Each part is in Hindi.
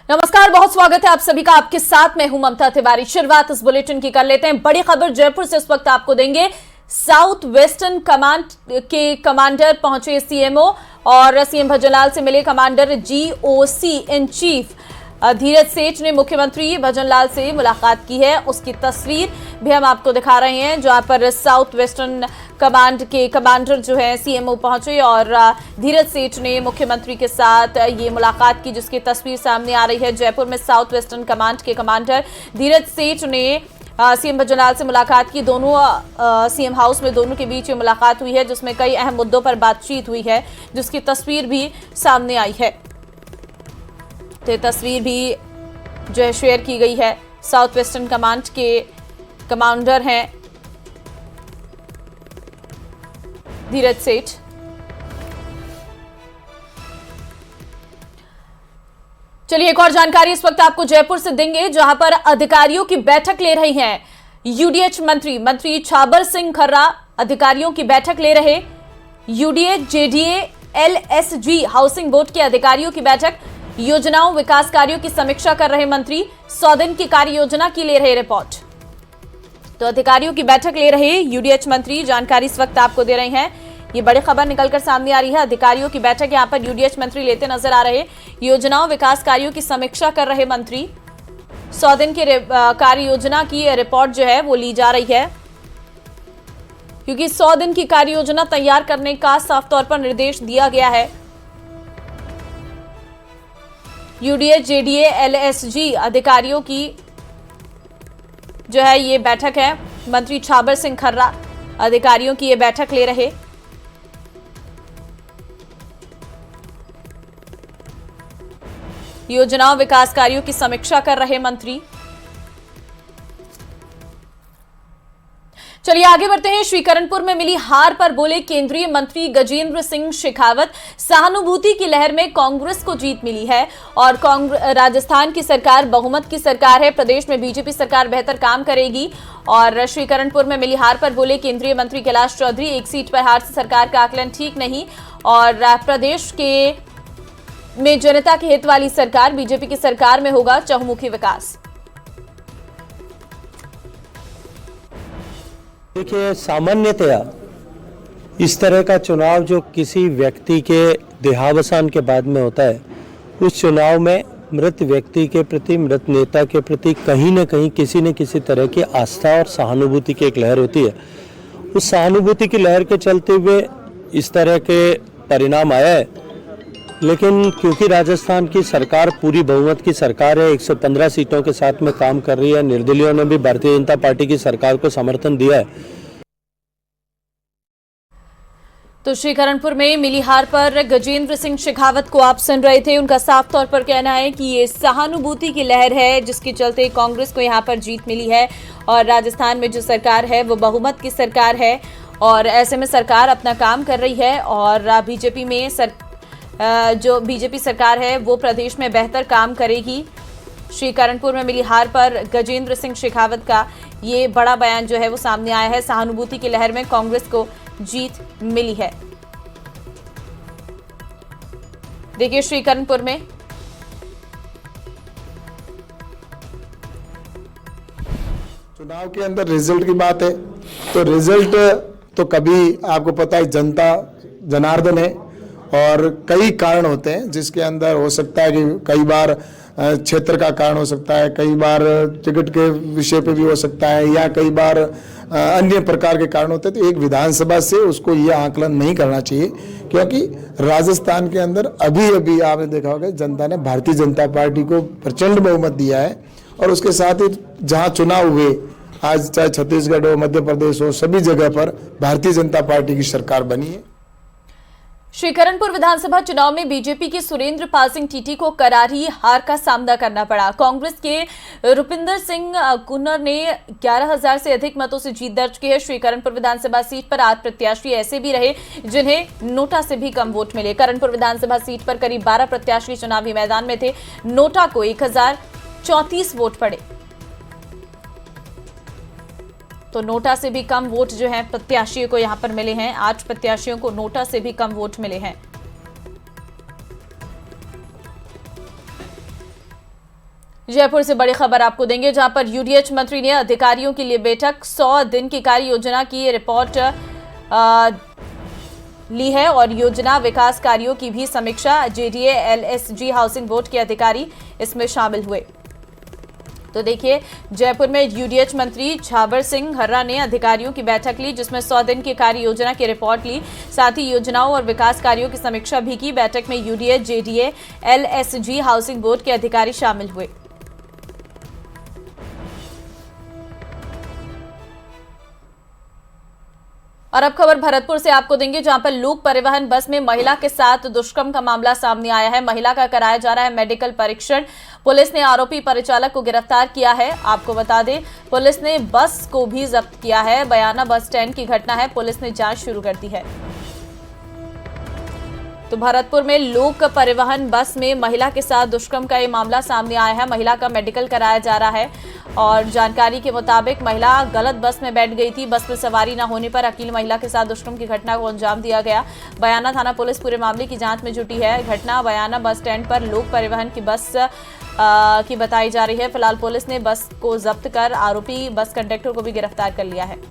नमस्कार, बहुत स्वागत है आप सभी का। आपके साथ मैं हूं ममता तिवारी। शुरुआत इस बुलेटिन की कर लेते हैं। बड़ी खबर जयपुर से इस वक्त आपको देंगे। साउथ वेस्टर्न कमांड के कमांडर पहुंचे सीएमओ और सीएम भजनलाल से मिले कमांडर जीओसी इन चीफ धीरज सेठ ने मुख्यमंत्री भजनलाल से मुलाकात की है। उसकी तस्वीर भी हम आपको दिखा रहे हैं, जहां पर साउथ वेस्टर्न कमांड के कमांडर जो है सीएमओ पहुंचे और धीरज सेठ ने मुख्यमंत्री के साथ ये मुलाकात की, जिसकी तस्वीर सामने आ रही है। जयपुर में साउथ वेस्टर्न कमांड के कमांडर धीरज सेठ ने सीएम भजनलाल से मुलाकात की। दोनों सीएम हाउस में दोनों के बीच ये मुलाकात हुई है, जिसमें कई अहम मुद्दों पर बातचीत हुई है, जिसकी तस्वीर भी सामने आई है। तो ये तस्वीर भी जो है शेयर की गई है। साउथ वेस्टर्न कमांड के कमांडर हैं धीरज सेठ। चलिए एक और जानकारी इस वक्त आपको जयपुर से देंगे, जहां पर अधिकारियों की बैठक ले रही हैं यूडीएच मंत्री छाबर सिंह खर्रा अधिकारियों की बैठक ले रहे। UDH, JDA, LSG housing board के अधिकारियों की बैठक, योजनाओं विकास कार्यों की समीक्षा कर रहे मंत्री। 100 दिन की कार्य योजना की ले रहे रिपोर्ट। तो अधिकारियों की बैठक ले रहे यूडीएच मंत्री, जानकारी इस वक्त आपको दे रहे हैं। ये बड़ी खबर निकलकर सामने आ रही है। अधिकारियों की बैठक यहां पर यूडीएच मंत्री लेते नजर आ रहे। योजनाओं विकास कार्यों की समीक्षा कर रहे मंत्री। 100 दिन की कार्य योजना की रिपोर्ट जो है वो ली जा रही है, क्योंकि 100 दिन की कार्य योजना तैयार करने का साफ तौर पर निर्देश दिया गया है। यूडीएच, जेडीए, एलएसजी अधिकारियों की जो है ये बैठक है। मंत्री छाबर सिंह खर्रा अधिकारियों की ये बैठक ले रहे। योजनाओं विकास कार्यों की समीक्षा कर रहे मंत्री। चलिए आगे बढ़ते हैं। श्रीकरणपुर में मिली हार पर बोले केंद्रीय मंत्री गजेंद्र सिंह शेखावत, सहानुभूति की लहर में कांग्रेस को जीत मिली है और राजस्थान की सरकार बहुमत की सरकार है। प्रदेश में बीजेपी सरकार बेहतर काम करेगी। और श्रीकरणपुर में मिली हार पर बोले केंद्रीय मंत्री कैलाश चौधरी, एक सीट पर हार से सरकार का आकलन ठीक नहीं और प्रदेश में जनता के हित वाली सरकार बीजेपी की सरकार में होगा चहुमुखी विकास। देखिए, सामान्यतया इस तरह का चुनाव जो किसी व्यक्ति के देहावसान के बाद में होता है, उस चुनाव में मृत व्यक्ति के प्रति, मृत नेता के प्रति कहीं न कहीं किसी न किसी तरह की आस्था और सहानुभूति की एक लहर होती है। उस सहानुभूति की लहर के चलते हुए इस तरह के परिणाम आया है। लेकिन क्योंकि राजस्थान की सरकार पूरी बहुमत की सरकार है, 115 सीटों के साथ में काम कर रही है, निर्दलीयों ने भी भारतीय जनता पार्टी की सरकार को समर्थन दिया है। तो श्रीकरणपुर में मिली हार पर गजेंद्र सिंह शेखावत को आप सुन रहे थे। उनका साफ तौर पर कहना है कि ये सहानुभूति की लहर है, जिसके चलते कांग्रेस को यहां पर जीत मिली है और राजस्थान में जो सरकार है वो बहुमत की सरकार है और ऐसे में सरकार अपना काम कर रही है और बीजेपी में जो बीजेपी सरकार है वो प्रदेश में बेहतर काम करेगी। श्रीकरणपुर में मिली हार पर गजेंद्र सिंह शेखावत का ये बड़ा बयान जो है वो सामने आया है। सहानुभूति की लहर में कांग्रेस को जीत मिली है। देखिए श्रीकरणपुर में चुनाव के अंदर रिजल्ट की बात है, तो रिजल्ट तो कभी आपको पता है जनता जनार्दन है और कई कारण होते हैं, जिसके अंदर हो सकता है कि कई बार क्षेत्र का कारण हो सकता है, कई बार टिकट के विषय पे भी हो सकता है या कई बार अन्य प्रकार के कारण होते हैं। तो एक विधानसभा से उसको यह आकलन नहीं करना चाहिए, क्योंकि राजस्थान के अंदर अभी आपने देखा होगा जनता ने भारतीय जनता पार्टी को प्रचंड बहुमत दिया है और उसके साथ ही जहां चुनाव हुए, आज चाहे छत्तीसगढ़ हो, मध्य प्रदेश हो, सभी जगह पर भारतीय जनता पार्टी की सरकार बनी है। श्रीकरणपुर विधानसभा चुनाव में बीजेपी के सुरेंद्र पाल सिंह टीटी को करारी हार का सामना करना पड़ा। कांग्रेस के रुपिंदर सिंह कुन्नर ने 11,000 से अधिक मतों से जीत दर्ज की है। श्रीकरणपुर विधानसभा सीट पर 8 प्रत्याशी ऐसे भी रहे जिन्हें नोटा से भी कम वोट मिले। करणपुर विधानसभा सीट पर करीब 12 प्रत्याशी चुनावी मैदान में थे। नोटा को 1034 वोट पड़े। तो नोटा से भी कम वोट जो है प्रत्याशियों को यहां पर मिले हैं। 8 प्रत्याशियों को नोटा से भी कम वोट मिले हैं। जयपुर से बड़ी खबर आपको देंगे, जहां पर यूडीएच मंत्री ने अधिकारियों के लिए बैठक 100 दिन की कार्य योजना की रिपोर्ट ली है और योजना विकास कार्यों की भी समीक्षा। जेडीए एलएसजी हाउसिंग बोर्ड के अधिकारी इसमें शामिल हुए। तो देखिए, जयपुर में यूडीएच मंत्री झाबर सिंह हर्रा ने अधिकारियों की बैठक ली, जिसमें 100 दिन की कार्य योजना की रिपोर्ट ली, साथ ही योजनाओं और विकास कार्यों की समीक्षा भी की। बैठक में UDH, JDA, LSG housing board के अधिकारी शामिल हुए। और अब खबर भरतपुर से आपको देंगे, जहां पर लोक परिवहन बस में महिला के साथ दुष्कर्म का मामला सामने आया है। महिला का कराया जा रहा है मेडिकल परीक्षण। पुलिस ने आरोपी परिचालक को गिरफ्तार किया है। आपको बता दें, पुलिस ने बस को भी जब्त किया है। बयाना बस स्टैंड की घटना है, पुलिस ने जांच शुरू कर दी है। तो भरतपुर में लोक परिवहन बस में महिला के साथ दुष्कर्म का ये मामला सामने आया है। महिला का मेडिकल कराया जा रहा है और जानकारी के मुताबिक महिला गलत बस में बैठ गई थी। बस में सवारी न होने पर अकेली महिला के साथ दुष्कर्म की घटना को अंजाम दिया गया। बयाना थाना पुलिस पूरे मामले की जांच में जुटी है। घटना बयाना बस स्टैंड पर लोक परिवहन की बस की बताई जा रही है। फिलहाल पुलिस ने बस को जब्त कर आरोपी बस कंडक्टर को भी गिरफ्तार कर लिया है।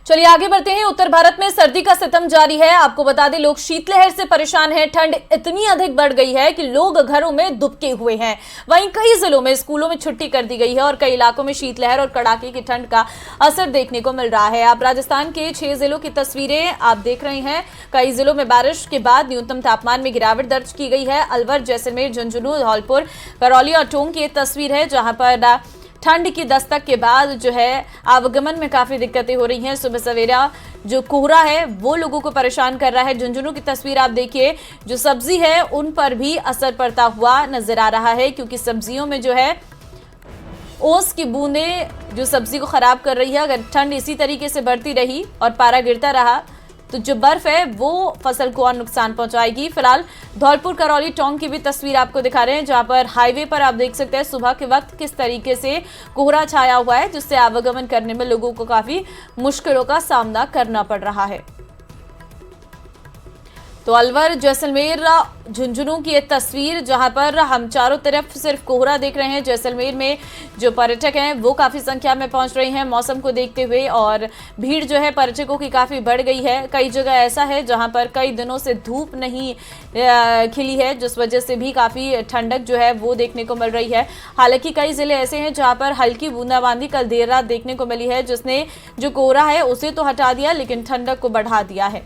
चलिए आगे बढ़ते हैं। उत्तर भारत में सर्दी का सितम जारी है। आपको बता दें, लोग शीतलहर से परेशान हैं। ठंड इतनी अधिक बढ़ गई है कि लोग घरों में दुबके हुए हैं। वहीं कई जिलों में स्कूलों में छुट्टी कर दी गई है और कई इलाकों में शीतलहर और कड़ाके की ठंड का असर देखने को मिल रहा है। आप राजस्थान के 6 जिलों की तस्वीरें आप देख रहे हैं। कई जिलों में बारिश के बाद न्यूनतम तापमान में गिरावट दर्ज की गई है। अलवर, जैसलमेर, झुंझुनू, धौलपुर, करौली और टोंक की तस्वीर है, जहां पर ठंड की दस्तक के बाद जो है आवागमन में काफी दिक्कतें हो रही हैं। सुबह सवेरा जो कोहरा है वो लोगों को परेशान कर रहा है। झुंझुनू की तस्वीर आप देखिए, जो सब्जी है उन पर भी असर पड़ता हुआ नजर आ रहा है, क्योंकि सब्जियों में जो है ओस की बूंदें जो सब्जी को खराब कर रही है। अगर ठंड इसी तरीके से बढ़ती रही और पारा गिरता रहा तो जो बर्फ है वो फसल को और नुकसान पहुंचाएगी। फिलहाल धौलपुर, करौली, टोंक की भी तस्वीर आपको दिखा रहे हैं, जहां पर हाईवे पर आप देख सकते हैं सुबह के वक्त किस तरीके से कोहरा छाया हुआ है, जिससे आवागमन करने में लोगों को काफी मुश्किलों का सामना करना पड़ रहा है। तो अलवर, जैसलमेर, झुंझुनू की एक तस्वीर, जहां पर हम चारों तरफ सिर्फ कोहरा देख रहे हैं। जैसलमेर में जो पर्यटक हैं वो काफ़ी संख्या में पहुंच रहे हैं मौसम को देखते हुए, और भीड़ जो है पर्यटकों की काफ़ी बढ़ गई है। कई जगह ऐसा है जहां पर कई दिनों से धूप नहीं खिली है, जिस वजह से भी काफ़ी ठंडक जो है वो देखने को मिल रही है। हालांकि कई ज़िले ऐसे हैं जहाँ पर हल्की बूंदाबांदी कल देर रात देखने को मिली है, जिसने जो कोहरा है उसे तो हटा दिया लेकिन ठंडक को बढ़ा दिया है।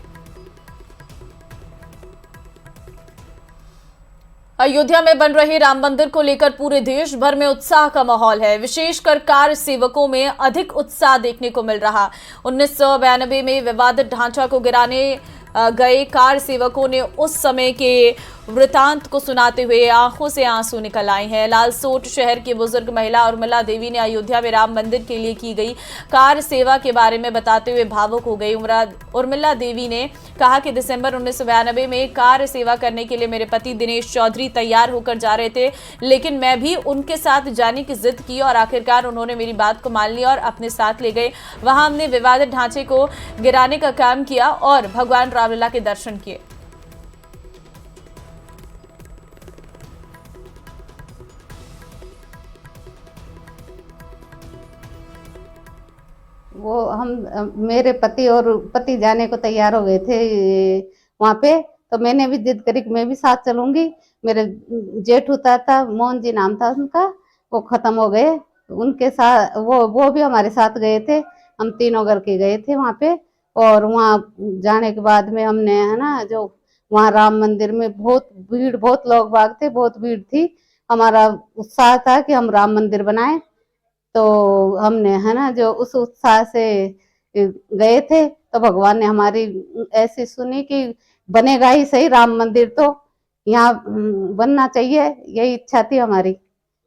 अयोध्या में बन रहे राम मंदिर को लेकर पूरे देश भर में उत्साह का माहौल है। विशेषकर कार सेवकों में अधिक उत्साह देखने को मिल रहा। 1992 में विवादित ढांचा को गिराने गए कार सेवकों ने उस समय के वृतांत को सुनाते हुए आंखों से आंसू निकल आए हैं। लालसोट शहर की बुजुर्ग महिला उर्मिला देवी ने अयोध्या में राम मंदिर के लिए की गई कार सेवा के बारे में बताते हुए भावुक हो गई। उर्मिला देवी ने कहा कि दिसंबर 1992 में कार सेवा करने के लिए मेरे पति दिनेश चौधरी तैयार होकर जा रहे थे, लेकिन मैं भी उनके साथ जाने की जिद की और आखिरकार उन्होंने मेरी बात को मान लिया और अपने साथ ले गए। वहां हमने विवादित ढांचे को गिराने का काम किया और भगवान रामलला के दर्शन किए। वो हम मेरे पति और पति जाने को तैयार हो गए थे वहाँ पे, तो मैंने भी जिद करी कि मैं भी साथ चलूंगी। मेरे जेठ होता था, मोहन जी नाम था उनका, वो खत्म हो गए। उनके साथ वो भी हमारे साथ गए थे। हम तीनों करके गए थे वहाँ पे, और वहाँ जाने के बाद में हमने है ना, जो वहाँ राम मंदिर में बहुत भीड़, बहुत लोग बाग थे, बहुत भीड़ थी। हमारा उत्साह था कि हम राम मंदिर बनाए, तो हमने है ना जो उस उत्साह से गए थे, तो भगवान ने हमारी ऐसी सुनी कि बनेगा ही सही राम मंदिर, तो यहाँ बनना चाहिए, यही इच्छा थी हमारी।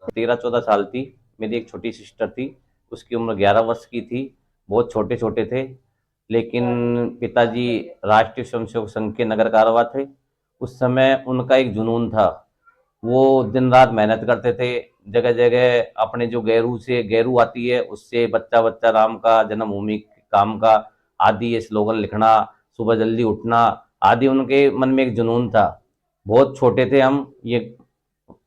13-14 साल थी। मेरी एक छोटी सिस्टर थी, उसकी उम्र 11 वर्ष की थी। बहुत छोटे छोटे थे। लेकिन पिताजी राष्ट्रीय स्वयंसेवक संघ के नगर कारवा थे। उस समय उनका एक जुनून था, वो दिन रात मेहनत करते थे। जगह जगह अपने जो गैरू आती है उससे बच्चा बच्चा राम का जन्मभूमि काम का आदि ये स्लोगन लिखना, सुबह जल्दी उठना आदि उनके मन में एक जुनून था। बहुत छोटे थे हम, ये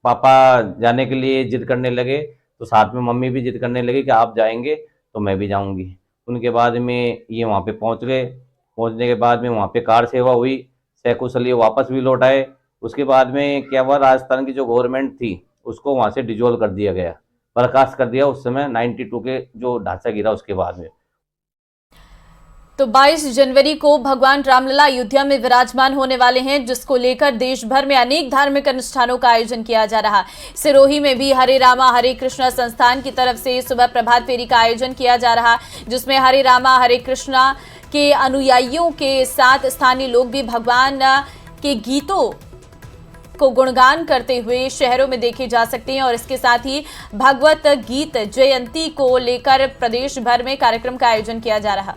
पापा जाने के लिए जिद करने लगे तो साथ में मम्मी भी जिद करने लगी कि आप जाएंगे तो मैं भी जाऊंगी। उनके बाद में ये वहाँ पे पहुँच गए। पहुँचने के बाद में वहाँ पे कार सेवा हुई, सकुशल ये वापस भी लौट आए। उसके बाद में क्या हुआ, राजस्थान की जो गवर्नमेंट थी उसको वहाँ से डिजोल्व कर दिया गया, बर्खास्त कर दिया उस समय 92 के जो ढांचा गिरा उसके बाद में। तो 22 जनवरी को भगवान रामलला अयोध्या में विराजमान होने वाले हैं, जिसको लेकर देश भर में अनेक धार्मिक अनुष्ठानों का आयोजन किया जा रहा है। सिरोही में भी हरे रामा हरे कृष्णा संस्थान की तरफ से सुबह प्रभात फेरी का आयोजन किया जा रहा है, जिसमें हरे रामा हरे कृष्णा के अनुयायियों के साथ स्थानीय लोग भी भगवान के गीतों को गुणगान करते हुए शहरों में देखे जा सकते हैं। और इसके साथ ही भगवत गीत जयंती को लेकर प्रदेश भर में कार्यक्रम का आयोजन किया जा रहा।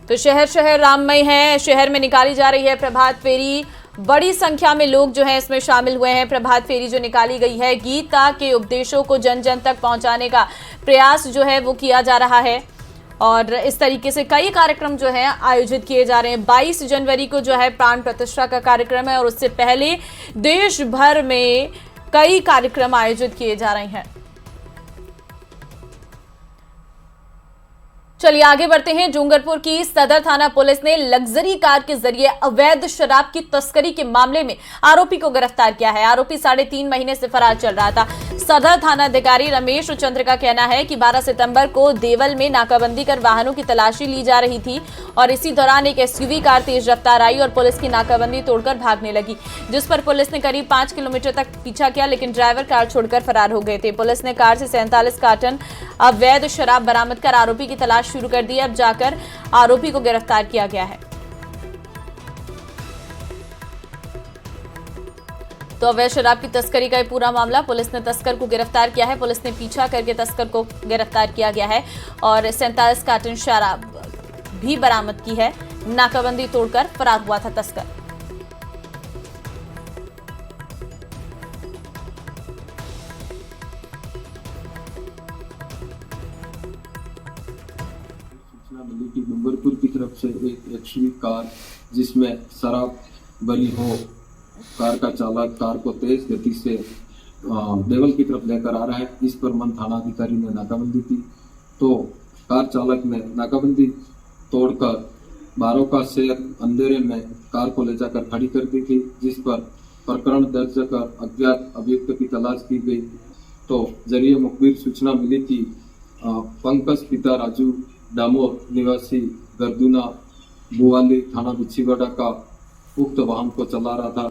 तो शहर शहर राममय है, शहर में निकाली जा रही है प्रभात फेरी। बड़ी संख्या में लोग जो हैं इसमें शामिल हुए हैं। प्रभात फेरी जो निकाली गई है, गीता के उपदेशों को जन जन तक पहुंचाने का प्रयास जो है वो किया जा रहा है। और इस तरीके से कई कार्यक्रम जो है आयोजित किए जा रहे हैं। 22 जनवरी को जो है प्राण प्रतिष्ठा का कार्यक्रम है और उससे पहले देश भर में कई कार्यक्रम आयोजित किए जा रहे हैं। चलिए आगे बढ़ते हैं। डूंगरपुर की सदर थाना पुलिस ने लग्जरी कार के जरिए अवैध शराब की तस्करी के मामले में आरोपी को गिरफ्तार किया है। आरोपी 3.5 महीने से फरार चल रहा था। सदर थाना अधिकारी रमेश चंद्र का कहना है कि 12 सितंबर को देवल में नाकाबंदी कर वाहनों की तलाशी ली जा रही थी और इसी दौरान एक एसयूवी कार तेज रफ्तार आई और पुलिस की नाकाबंदी तोड़कर भागने लगी, जिस पर पुलिस ने करीब 5 किलोमीटर तक पीछा किया, लेकिन ड्राइवर कार छोड़कर फरार हो गए थे। पुलिस ने कार से 47 कार्टन अवैध शराब बरामद कर आरोपी की तलाश शुरू कर दी। अब जाकर आरोपी को गिरफ्तार किया गया है। तो अवैध शराब की तस्करी का ये पूरा मामला, पुलिस ने तस्कर को गिरफ्तार किया है। पुलिस ने पीछा करके तस्कर को गिरफ्तार किया गया है और 47 कार्टन शराब भी बरामद की है। नाकाबंदी तोड़कर फरार हुआ था तस्कर। मिली कि डूंगरपुर की तरफ से एक एक्सयूवी कार जिसमें शराब भरी हो, कार का चालक कार को तेज गति से देवल की तरफ लेकर आ रहा है। इस पर मन थाना अधिकारी ने नाकाबंदी की तो कार चालक ने नाकाबंदी तोड़कर बारों का शेर अंधेरे में कार को ले जाकर खड़ी कर दी थी, जिस पर प्रकरण दर्ज कर अज्ञात अभियुक्त की तलाश की गई। तो जरिए मुखबिर सूचना मिली थी पंकज पिता राजू डामोर निवासी गर्दुना बुवाली थाना बिछीवाड़ा का उक्त वाहन को चला रहा था।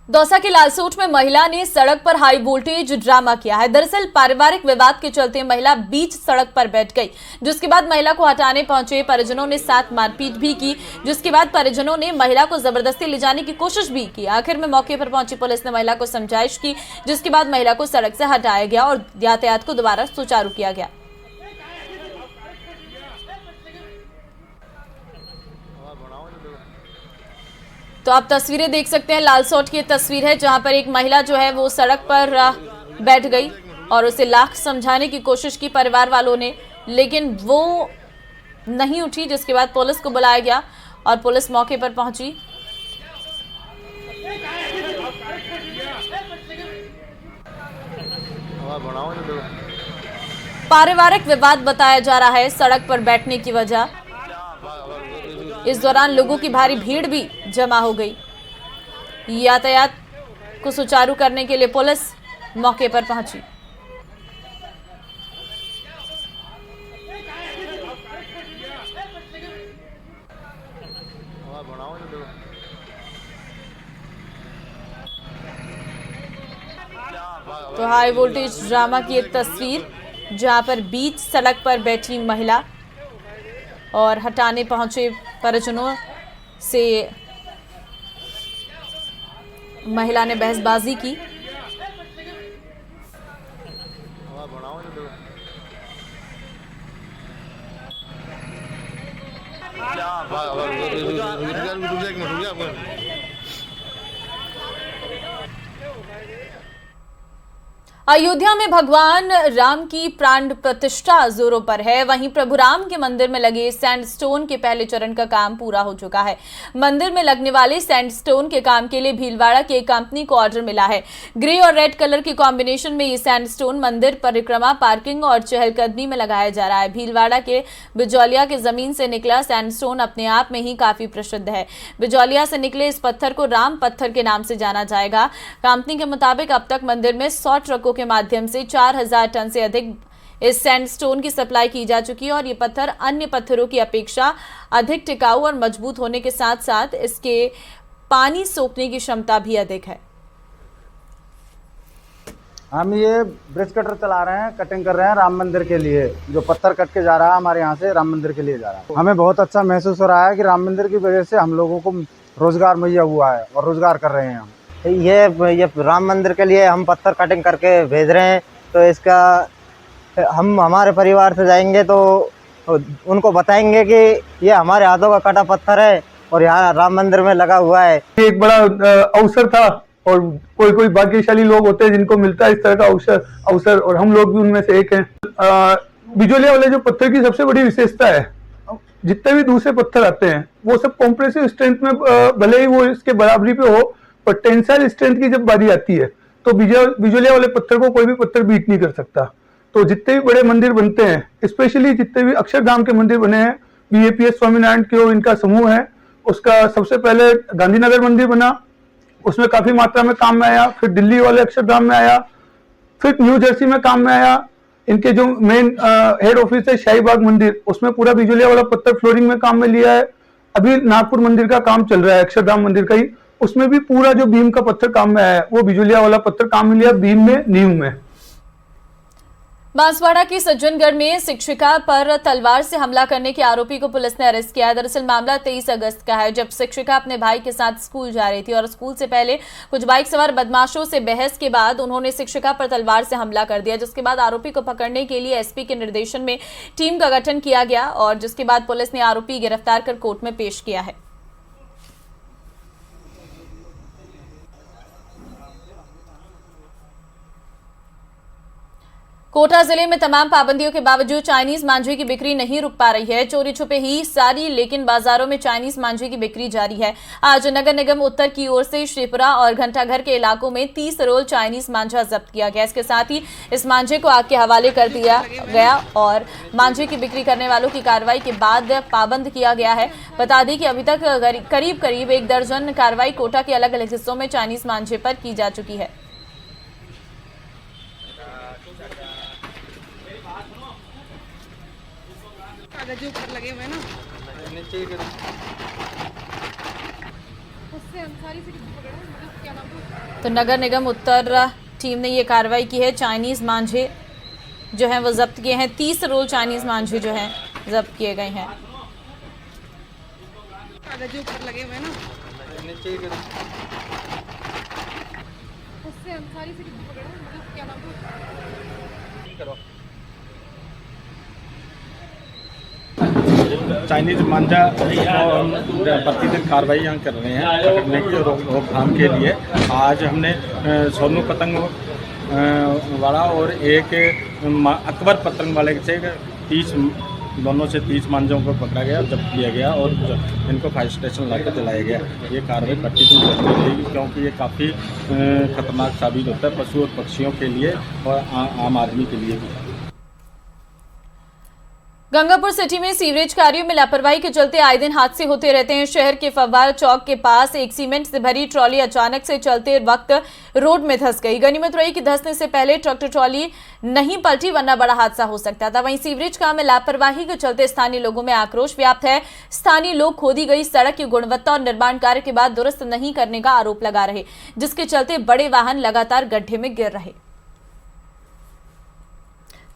दौसा के लालसोट में महिला ने सड़क पर हाई वोल्टेज ड्रामा किया है। दरअसल पारिवारिक विवाद के चलते महिला बीच सड़क पर बैठ गई, जिसके बाद महिला को हटाने पहुंचे परिजनों ने साथ मारपीट भी की, जिसके बाद परिजनों ने महिला को जबरदस्ती ले जाने की कोशिश भी की। आखिर में मौके पर पहुंची पुलिस ने महिला को समझाइश की, जिसके बाद महिला को सड़क से हटाया गया और यातायात को दोबारा सुचारू किया गया। तो आप तस्वीरें देख सकते हैं, लालसोट की तस्वीर है जहां पर एक महिला जो है वो सड़क पर बैठ गई और उसे लाख समझाने की कोशिश की परिवार वालों ने, लेकिन वो नहीं उठी, जिसके बाद पुलिस को बुलाया गया और पुलिस मौके पर पहुंची। पारिवारिक विवाद बताया जा रहा है सड़क पर बैठने की वजह। इस दौरान लोगों की भारी भीड़ भी जमा हो गई। यातायात को सुचारू करने के लिए पुलिस मौके पर पहुंची। तो हाई वोल्टेज ड्रामा की एक तस्वीर जहां पर बीच सड़क पर बैठी महिला और हटाने पहुंचे परिजनों से महिला ने बहसबाजी की। अयोध्या में भगवान राम की प्राण प्रतिष्ठा जोरों पर है। वहीं प्रभु राम के मंदिर में लगे सैंडस्टोन के पहले चरण का काम पूरा हो चुका है। मंदिर में लगने वाले सैंडस्टोन के काम के लिए भीलवाड़ा की एक कंपनी को ऑर्डर मिला है। ग्रे और रेड कलर के कॉम्बिनेशन में ये सैंडस्टोन मंदिर परिक्रमा, पार्किंग और चहलकदमी में लगाया जा रहा है। भीलवाड़ा के बिजौलिया के जमीन से निकला सैंडस्टोन अपने आप में ही काफी प्रसिद्ध है। बिजौलिया से निकले इस पत्थर को राम पत्थर के नाम से जाना जाएगा। कंपनी के मुताबिक अब तक मंदिर में 100 ट्रकों के माध्यम से 4000 टन से अधिक इस सैंडस्टोन की सप्लाई की जा चुकी है और ये पत्थर अन्य पत्थरों की अपेक्षा अधिक टिकाऊ और मजबूत होने के साथ साथ इसके पानी सोखने की क्षमता भी अधिक है। हम ये ब्रिज कटर चला रहे हैं, कटिंग कर रहे हैं राम मंदिर के लिए। जो पत्थर कट के जा रहा है हमारे यहाँ से राम मंदिर के लिए जा रहा है। हमें बहुत अच्छा महसूस हो रहा है कि राम मंदिर की वजह से हम लोगों को रोजगार मुहैया हुआ है और रोजगार कर रहे हैं हम। ये राम मंदिर के लिए हम पत्थर कटिंग करके भेज रहे हैं, तो इसका हम हमारे परिवार से जाएंगे तो उनको बताएंगे कि ये हमारे हाथों का कटा पत्थर है और यहाँ राम मंदिर में लगा हुआ है। ये एक बड़ा अवसर था और कोई भाग्यशाली लोग होते हैं जिनको मिलता है इस तरह का अवसर और हम लोग भी उनमें से एक हैं। बिजौलिया वाले जो पत्थर की सबसे बड़ी विशेषता है, जितने भी दूसरे पत्थर आते हैं वो सब कॉम्प्रेसिव स्ट्रेंथ में भले ही वो इसके बराबरी पे हो, पर टेंसाइल स्ट्रेंथ की जब बारी आती है तो बिजौलिया वाले पत्थर को कोई भी पत्थर बीट नहीं कर सकता। तो जितने भी बड़े मंदिर बनते हैं, स्पेशली जितने भी अक्षरधाम के मंदिर बने हैं, BAPS स्वामीनारायण की इनका समूह है, उसका सबसे पहले गांधीनगर मंदिर बना, उसमें काफी मात्रा में काम में आया। फिर दिल्ली वाले अक्षरधाम में आया, फिर न्यू जर्सी में काम में आया। इनके जो मेन हेड ऑफिस है शाहीबाग मंदिर, उसमें पूरा बिजौलिया वाला पत्थर फ्लोरिंग में काम में लिया है। अभी नागपुर मंदिर का काम चल रहा है, अक्षरधाम मंदिर का ही, उसमें भी पूरा जो बीम का पत्थर काम में आया है वो बिजौलिया वाला पत्थर काम में लिया, बीम में, नींव में। बांसवाड़ा की सज्जनगढ़ में शिक्षिका पर तलवार से हमला करने के आरोपी को पुलिस ने अरेस्ट किया है। दरअसल मामला 23 अगस्त का है, जब शिक्षिका अपने भाई के साथ स्कूल जा रही थी और स्कूल से पहले कुछ बाइक सवार बदमाशों से बहस के बाद उन्होंने शिक्षिका पर तलवार से हमला कर दिया, जिसके बाद आरोपी को पकड़ने के लिए SP के निर्देशन में टीम का गठन किया गया और जिसके बाद पुलिस ने आरोपी गिरफ्तार कर कोर्ट में पेश किया है। कोटा जिले में तमाम पाबंदियों के बावजूद चाइनीज मांझे की बिक्री नहीं रुक पा रही है। चोरी छुपे ही सारी लेकिन बाजारों में चाइनीज मांझे की बिक्री जारी है। आज नगर निगम उत्तर की ओर से श्रीपुरा और घंटाघर के इलाकों में 30 रोल चाइनीज मांझा जब्त किया गया। इसके साथ ही इस मांझे को आग के हवाले कर दिया गया और मांझे की बिक्री करने वालों की कार्रवाई के बाद पाबंद किया गया है। बता दें कि अभी तक करीब 1 दर्जन कार्रवाई कोटा के अलग अलग हिस्सों में चाइनीज मांझे पर की जा चुकी है। कागज ऊपर लगे हुए ना, तो नगर निगम उत्तर टीम ने ये कार्रवाई की है। चाइनीज मांझे जो हैं वो जब्त किए हैं। 30 रोल चाइनीज मांझे जो हैं जब्त किए गए हैं। कागज ऊपर लगे हुए ना, उससे अंसारी से पकड़ा, मतलब क्या नाम चाइनीज मांझा और प्रतिदिन कार्रवाई यहाँ कर रहे हैं पकड़ने की रोकथाम के लिए। आज हमने सोनू पतंग वाला और एक अकबर पतंग वाले से 30 मांझों को पकड़ा गया, जब्त किया गया और इनको फायर स्टेशन लाकर जलाया गया। ये कार्रवाई प्रतिदिन चलती रहेगी क्योंकि ये काफ़ी खतरनाक साबित होता है पशु और पक्षियों के लिए और आम आदमी के लिए भी। गंगापुर सिटी में सीवरेज कार्यों में लापरवाही के चलते आए दिन हादसे होते रहते हैं। शहर के फव्वारा चौक के पास एक सीमेंट से भरी ट्रॉली अचानक से चलते वक्त रोड में धंस गई। गनीमत रही कि धंसने से पहले ट्रैक्टर ट्रॉली नहीं पलटी, वरना बड़ा हादसा हो सकता था। वहीं सीवरेज काम में लापरवाही के चलते स्थानीय लोगों में आक्रोश व्याप्त है। स्थानीय लोग खोदी गई सड़क की गुणवत्ता और निर्माण कार्य के बाद दुरुस्त नहीं करने का आरोप लगा रहे, जिसके चलते बड़े वाहन लगातार गड्ढे में गिर रहे।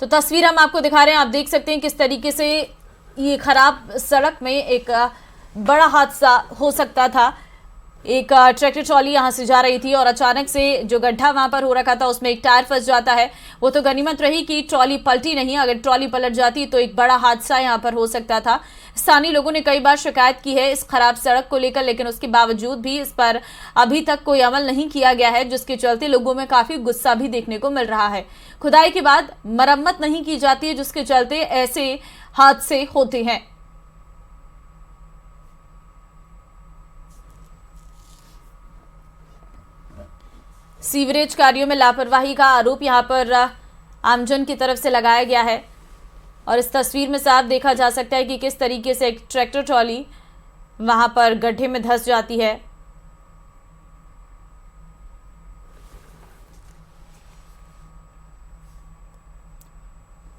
तो तस्वीर हम आपको दिखा रहे हैं, आप देख सकते हैं किस तरीके से ये खराब सड़क में एक बड़ा हादसा हो सकता था। एक ट्रैक्टर ट्रॉली यहां से जा रही थी और अचानक से जो गड्ढा वहां पर हो रखा था उसमें एक टायर फंस जाता है। वो तो गनीमत रही कि ट्रॉली पलटी नहीं, अगर ट्रॉली पलट जाती तो एक बड़ा हादसा यहां पर हो सकता था। स्थानीय लोगों ने कई बार शिकायत की है इस खराब सड़क को लेकर, लेकिन उसके बावजूद भी इस पर अभी तक कोई अमल नहीं किया गया है, जिसके चलते लोगों में काफी गुस्सा भी देखने को मिल रहा है। खुदाई के बाद मरम्मत नहीं की जाती है, जिसके चलते ऐसे हादसे होते हैं। सीवरेज कार्यों में लापरवाही का आरोप यहां पर आमजन की तरफ से लगाया गया है और इस तस्वीर में साफ देखा जा सकता है कि किस तरीके से एक ट्रैक्टर ट्रॉली वहां पर गड्ढे में धंस जाती है।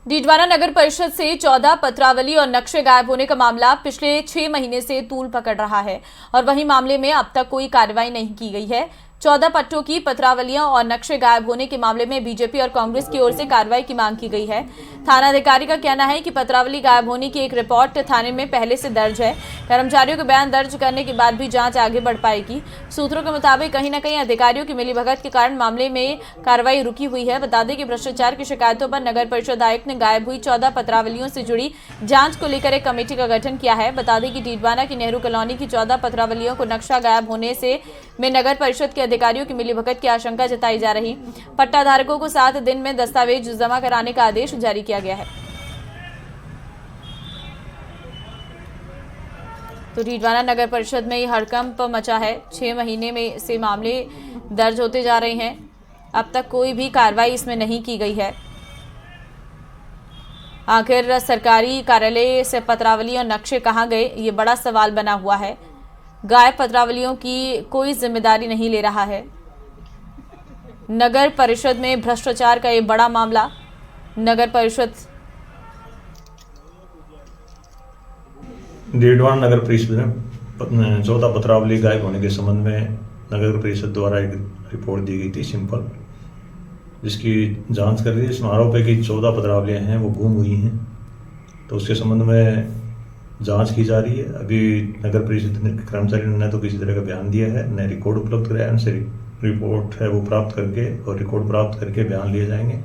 डीडवाना नगर परिषद से 14 पत्रावली और नक्शे गायब होने का मामला पिछले 6 महीने से तूल पकड़ रहा है और वहीं मामले में अब तक कोई कार्रवाई नहीं की गई है। 14 पट्टों की पत्रावलियां और नक्शे गायब होने के मामले में बीजेपी और कांग्रेस की ओर से कार्रवाई की मांग की गई है। थाना अधिकारी का कहना है कि पत्रावली गायब होने की एक रिपोर्ट थाने में पहले से दर्ज है। कर्मचारियों के बयान दर्ज करने के बाद भी जांच आगे बढ़ पाएगी। सूत्रों के मुताबिक कहीं न कहीं अधिकारियों की मिलीभगत के कारण मामले में कार्रवाई रुकी हुई है। बता दें कि भ्रष्टाचार की शिकायतों पर नगर परिषद आयुक्त ने गायब हुई 14 पत्रावलियों से जुड़ी जांच को लेकर एक कमेटी का गठन किया है। बता दें कि डीडवाना की नेहरू कॉलोनी की 14 पत्रावलियों को नक्शा गायब होने से में नगर परिषद के अधिकारियों की मिलीभगत की आशंका जताई जा रही। पट्टा धारकों को 7 दिन में दस्तावेज जमा कराने का आदेश जारी किया गया है। तो डीडवाना नगर परिषद में हड़कंप मचा है। 6 महीने में से मामले दर्ज होते जा रहे हैं, अब तक कोई भी कार्रवाई इसमें नहीं की गई है। आखिर सरकारी कार्यालय से पत्रावली और नक्शे कहां गए, ये बड़ा सवाल बना हुआ है। गायब पत्रावलियों की कोई जिम्मेदारी नहीं ले रहा है। नगर परिषद में भ्रष्टाचार का ये बड़ा मामला। नगर परिषद डीडवाना नगर परिषद में 14 पत्रावली गायब होने के संबंध में नगर परिषद द्वारा एक रिपोर्ट दी गई थी सिंपल, जिसकी जांच कर रही है। इसमें आरोप है कि 14 पत्रावलियां हैं वो गुम हुई हैं, तो उसके संबंध में जांच की जा रही है। अभी नगर परिषद कर्मचारियों ने तो किसी तरह का बयान दिया है, न रिकॉर्ड उपलब्ध कराया, उनसे रिपोर्ट है वो प्राप्त करके और रिकॉर्ड प्राप्त करके बयान लिए जाएंगे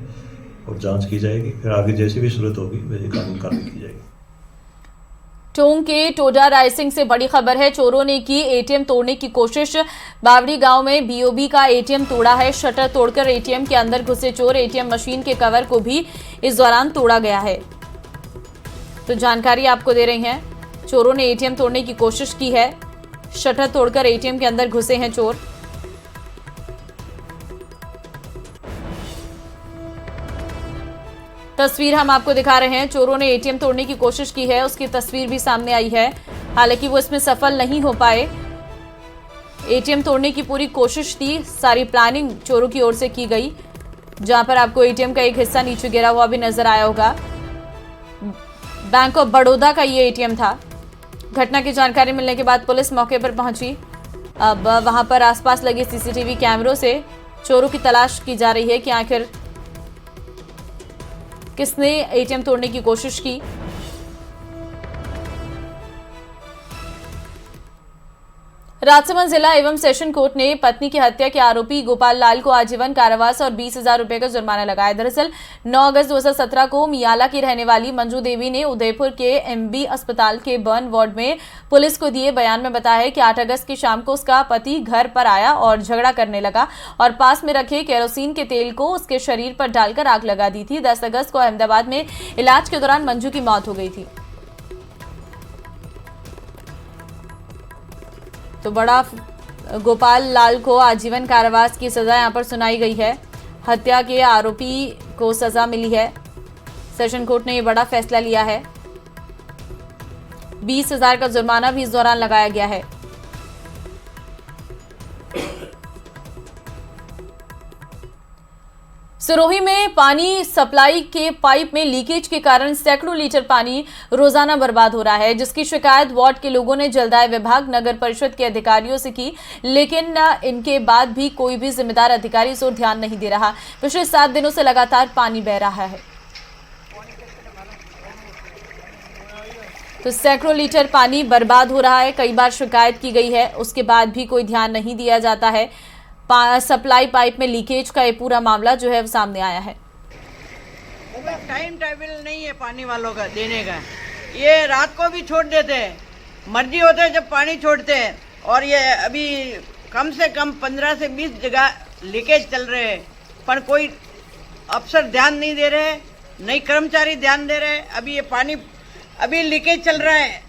और जांच की जाएगी। फिर आगे जैसी भी जरूरत होगी वैसी कानून कार्रवाई की जाएगी। टोंक के टोडा रायसिंह से बड़ी खबर है। चोरों ने की एटीएम तोड़ने की कोशिश। बावड़ी गांव में बीओबी का एटीएम तोड़ा है। शटर तोड़कर एटीएम के अंदर घुसे चोर। एटीएम मशीन के कवर को भी इस दौरान तोड़ा गया है। तो जानकारी आपको दे रही हैं, चोरों ने एटीएम तोड़ने की कोशिश की है। शटर तोड़कर एटीएम के अंदर घुसे हैं चोर। तस्वीर हम आपको दिखा रहे हैं। चोरों ने एटीएम तोड़ने की कोशिश की है, उसकी तस्वीर भी सामने आई है। हालांकि वो इसमें सफल नहीं हो पाए। एटीएम तोड़ने की पूरी कोशिश थी, सारी प्लानिंग चोरों की ओर से की गई। जहां पर आपको एटीएम का एक हिस्सा नीचे गिरा हुआ भी नजर आया होगा। बैंक ऑफ बड़ौदा का ये एटीएम था। घटना की जानकारी मिलने के बाद पुलिस मौके पर पहुंची। अब वहां पर आसपास लगे सीसीटीवी कैमरों से चोरों की तलाश की जा रही है कि आखिर किसने एटीएम तोड़ने की कोशिश की। राजसमंद जिला एवं सेशन कोर्ट ने पत्नी की हत्या के आरोपी गोपाल लाल को आजीवन कारावास और 20,000 रुपए का जुर्माना लगाया। दरअसल 9 अगस्त 2017 को मियाला की रहने वाली मंजू देवी ने उदयपुर के एमबी अस्पताल के बर्न वार्ड में पुलिस को दिए बयान में बताया है कि 8 अगस्त की शाम को उसका पति घर पर आया और झगड़ा करने लगा और पास में रखे केरोसिन के तेल को उसके शरीर पर डालकर आग लगा दी थी। 10 अगस्त को अहमदाबाद में इलाज के दौरान मंजू की मौत हो गई थी। तो बड़ा गोपाल लाल को आजीवन कारावास की सजा यहां पर सुनाई गई है। हत्या के आरोपी को सजा मिली है। सेशन कोर्ट ने यह बड़ा फैसला लिया है। 20,000 का जुर्माना भी इस दौरान लगाया गया है। सिरोही में पानी सप्लाई के पाइप में लीकेज के कारण सैकड़ों लीटर पानी रोजाना बर्बाद हो रहा है, जिसकी शिकायत वार्ड के लोगों ने जलदाय विभाग नगर परिषद के अधिकारियों से की, लेकिन इनके बाद भी कोई भी जिम्मेदार अधिकारी इस ओर ध्यान नहीं दे रहा। पिछले 7 दिनों से लगातार पानी बह रहा है। तो सैकड़ों लीटर पानी बर्बाद हो रहा है। कई बार शिकायत की गई है, उसके बाद भी कोई ध्यान नहीं दिया जाता है। सप्लाई पाइप में लीकेज का ये पूरा मामला जो है वो सामने आया है। टाइम टेबल नहीं है पानी वालों का देने का, ये रात को भी छोड़ देते हैं, मर्जी होते है जब पानी छोड़ते हैं। और ये अभी कम से कम 15 से 20 जगह लीकेज चल रहे हैं, पर कोई अफसर ध्यान नहीं दे रहे, नहीं कर्मचारी ध्यान दे रहे। अभी ये पानी अभी लीकेज चल रहा है,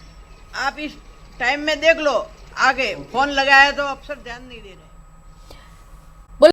आप इस टाइम में देख लो, आगे फोन लगाया तो अफसर ध्यान नहीं दे रहे।